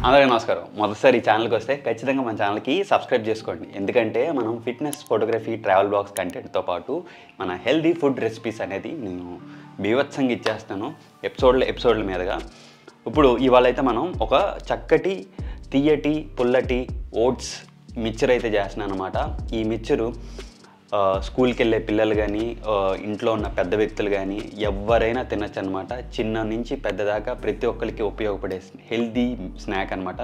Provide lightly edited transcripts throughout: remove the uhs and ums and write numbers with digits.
అందరికీ నమస్కారం. మొదటిసారి ఈ ఛానల్కి వస్తే ఖచ్చితంగా మన ఛానల్కి సబ్స్క్రైబ్ చేసుకోండి. ఎందుకంటే మనం ఫిట్నెస్, ఫోటోగ్రఫీ, ట్రావెల్ బ్లాగ్స్ కంటెంట్తో పాటు మన హెల్దీ ఫుడ్ రెసిపీస్ అనేది నేను బీభత్సంగా ఇచ్చేస్తాను ఎపిసోడ్ల మీదుగా. ఇప్పుడు ఇవాళ అయితే మనం ఒక చక్కటి తీయటి పుల్లటి ఓట్స్ మిక్చర్ అయితే చేస్తున్నాను అనమాట. ఈ మిక్చరు స్కూల్కి వెళ్ళే పిల్లలు కానీ ఇంట్లో ఉన్న పెద్ద వ్యక్తులు కానీ ఎవరైనా తినచ్చు అనమాట. చిన్న నుంచి పెద్ద దాకా ప్రతి ఒక్కరికి ఉపయోగపడే హెల్దీ స్నాక్ అనమాట.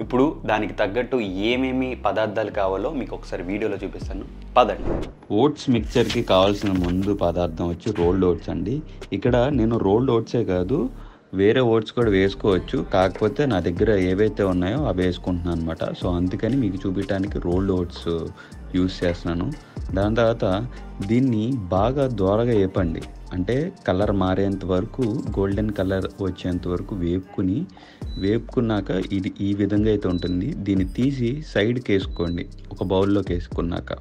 ఇప్పుడు దానికి తగ్గట్టు ఏమేమి పదార్థాలు కావాలో మీకు ఒకసారి వీడియోలో చూపిస్తాను, పదండి. ఓట్స్ మిక్చర్కి కావాల్సిన ముందు పదార్థం వచ్చి రోల్డ్ ఓట్స్ అండి. ఇక్కడ నేను రోల్డ్ ఓట్సే కాదు వేరే ఓట్స్ కూడా వేసుకోవచ్చు, కాకపోతే నా దగ్గర ఏవైతే ఉన్నాయో అవి వేసుకుంటున్నాను అనమాట. సో అందుకని మీకు చూపించడానికి రోల్డ్ ఓట్స్ యూస్ చేస్తున్నాను. దాని తర్వాత దీన్ని బాగా దోరగా వేపండి, అంటే కలర్ మారేంత వరకు, గోల్డెన్ కలర్ వచ్చేంత వరకు వేపుకున్నాక ఇది ఈ విధంగా అయితే ఉంటుంది. దీన్ని తీసి సైడ్కి వేసుకోండి. ఒక బౌల్లోకి వేసుకున్నాక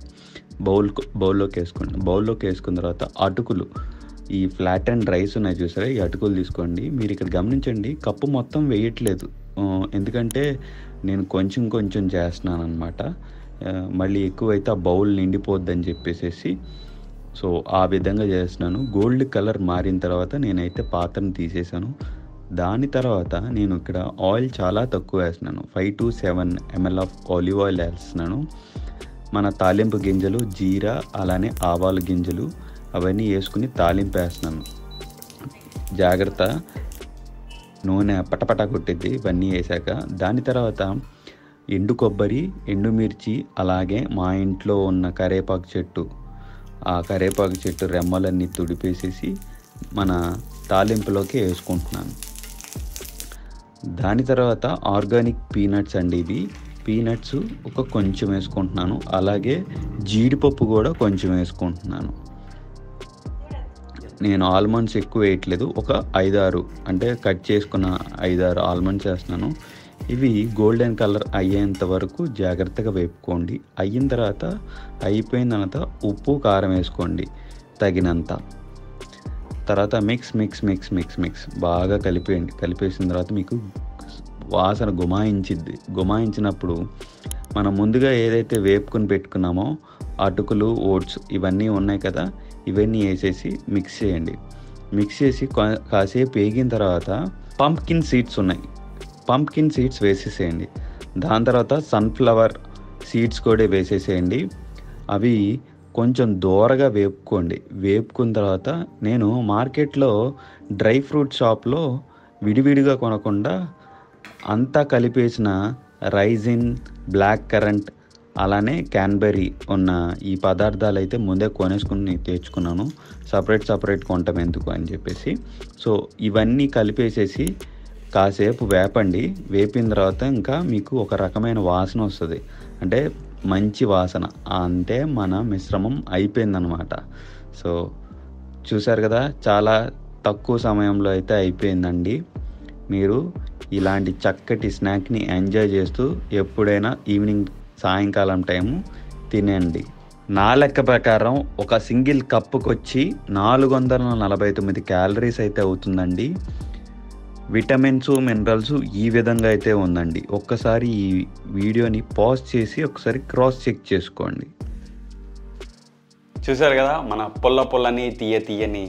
బౌల్లోకి వేసుకున్న తర్వాత అటుకులు, ఈ ఫ్లాట్ అండ్ రైస్ ఉన్నాయి చూసారా, ఈ అటుకులు తీసుకోండి. మీరు ఇక్కడ గమనించండి, కప్పు మొత్తం వేయట్లేదు, ఎందుకంటే నేను కొంచెం చేస్తున్నాను అనమాట. మళ్ళీ ఎక్కువైతే ఆ బౌల్ నిండిపోద్దని చెప్పేసి సో ఆ విధంగా చేస్తున్నాను. గోల్డ్ కలర్ మారిన తర్వాత నేనైతే పాత్రను తీసేసాను. దాని తర్వాత నేను ఇక్కడ ఆయిల్ చాలా తక్కువ వేస్తున్నాను, 5 to 7 ml of olive oil వేస్తున్నాను. మన తాలింపు గింజలు, జీరా, అలానే ఆవాల గింజలు అవన్నీ వేసుకుని తాలింపు వేస్తున్నాను. జాగ్రత్త, నూనె పటపట కొట్టిద్ది ఇవన్నీ వేసాక. దాని తర్వాత ఎండు కొబ్బరి, ఎండుమిర్చి, అలాగే మా ఇంట్లో ఉన్న కరివేపాకు చెట్టు, ఆ కరివేపాకు చెట్టు రెమ్మలన్నీ తుడిపేసేసి మన తాలింపులోకి వేసుకుంటున్నాను. దాని తర్వాత ఆర్గానిక్ పీనట్స్ అండి, ఇవి పీనట్స్ కొంచెం వేసుకుంటున్నాను. అలాగే జీడిపప్పు కూడా కొంచెం వేసుకుంటున్నాను. నేను ఆల్మండ్స్ ఎక్కువ వేయట్లేదు, ఒక 5-6 అంటే కట్ చేసుకున్న 5-6 ఆల్మండ్స్ వేస్తున్నాను. ఇవి గోల్డెన్ కలర్ అయ్యేంత వరకు జాగ్రత్తగా వేపుకోండి. అయిన తర్వాత అయిపోయిన తర్వాత ఉప్పు, కారం వేసుకోండి తగినంత. తర్వాత మిక్స్ బాగా కలిపేయండి. కలిపేసిన తర్వాత మీకు వాసన గుమాయించినప్పుడు మనం ముందుగా ఏదైతే వేపుకొని పెట్టుకున్నామో అటుకులు, ఓట్స్ ఇవన్నీ ఉన్నాయి కదా, ఇవన్నీ వేసేసి మిక్స్ చేయండి. మిక్స్ చేసి కాసేపు వేగిన తర్వాత పంప్కిన్ సీడ్స్ వేసేసేయండి. దాని తర్వాత సన్ఫ్లవర్ సీడ్స్ కూడా వేసేసేయండి. అవి కొంచెం దూరగా వేపుకున్న తర్వాత నేను మార్కెట్లో డ్రై ఫ్రూట్ షాప్లో విడివిడిగా కొనకుండా అంతా కలిపేసిన రైజిన్, బ్లాక్ కరెంట్, అలానే క్యాన్బెర్రీ ఉన్న ఈ పదార్థాలు అయితే ముందే కొనేసుకుని తెచ్చుకున్నాను. సపరేట్ కొంటాం ఎందుకు అని చెప్పేసి. సో ఇవన్నీ కలిపేసేసి కాసేపు వేపండి. వేపిన తర్వాత ఇంకా మీకు ఒక రకమైన వాసన వస్తుంది, అంటే మంచి వాసన. అంటే మన మిశ్రమం అయిపోయిందనమాట. సో చూసారు కదా, చాలా తక్కువ సమయంలో అయితే అయిపోయిందండి. మీరు ఇలాంటి చక్కటి స్నాక్ని ఎంజాయ్ చేస్తూ ఎప్పుడైనా ఈవినింగ్, సాయంకాలం టైము తినండి. నా లెక్క ప్రకారం ఒక సింగిల్ కప్పుకి వచ్చి 449 క్యాలరీస్ అయితే అవుతుందండి. విటమిన్స్, మినరల్స్ ఈ విధంగా అయితే ఉందండి. ఒక్కసారి ఈ వీడియోని పాజ్ చేసి ఒకసారి క్రాస్ చెక్ చేసుకోండి. చూసారు కదా, మన పుల్లని తీయని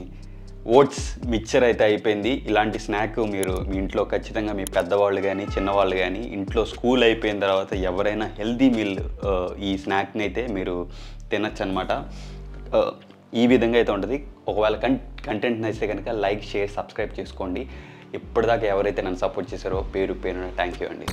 ఓట్స్ మిక్చర్ అయితే అయిపోయింది. ఇలాంటి స్నాక్ మీరు మీ ఇంట్లో ఖచ్చితంగా మీ పెద్దవాళ్ళు కానీ చిన్నవాళ్ళు కానీ ఇంట్లో స్కూల్ అయిపోయిన తర్వాత ఎవరైనా హెల్దీ మీల్ ఈ స్నాక్ని అయితే మీరు తినచ్చు అనమాట. ఈ విధంగా అయితే ఉంటుంది. ఒకవేళ కంటెంట్ నచ్చితే కనుక లైక్, షేర్, సబ్స్క్రైబ్ చేసుకోండి. ఇప్పటిదాకా ఎవరైతే నన్ను సపోర్ట్ చేశారో పేరున థ్యాంక్ యూ అండి.